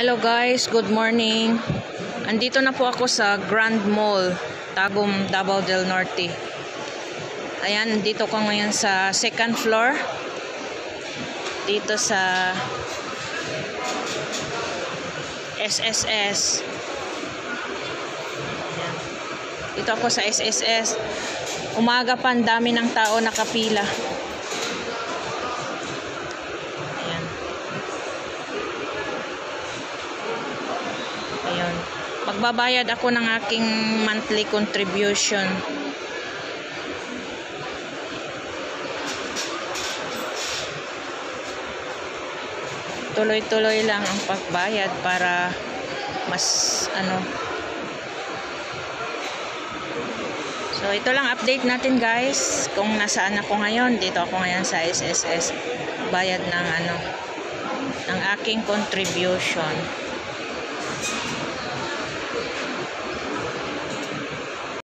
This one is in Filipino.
Hello guys, good morning. Andito na po ako sa Grand Mall, Tagum, Davao del Norte. Ayan, andito ko ngayon sa second floor. Dito sa SSS. Ayan. Dito ako sa SSS. Umaga pa, ang dami ng tao nakapila. Ayun. Magbabayad ako ng aking monthly contribution. Tuloy-tuloy lang ang pagbayad para mas So ito lang update natin guys. Kung nasaan ako ngayon, dito ako ngayon sa SSS. Bayad ng ng aking contribution.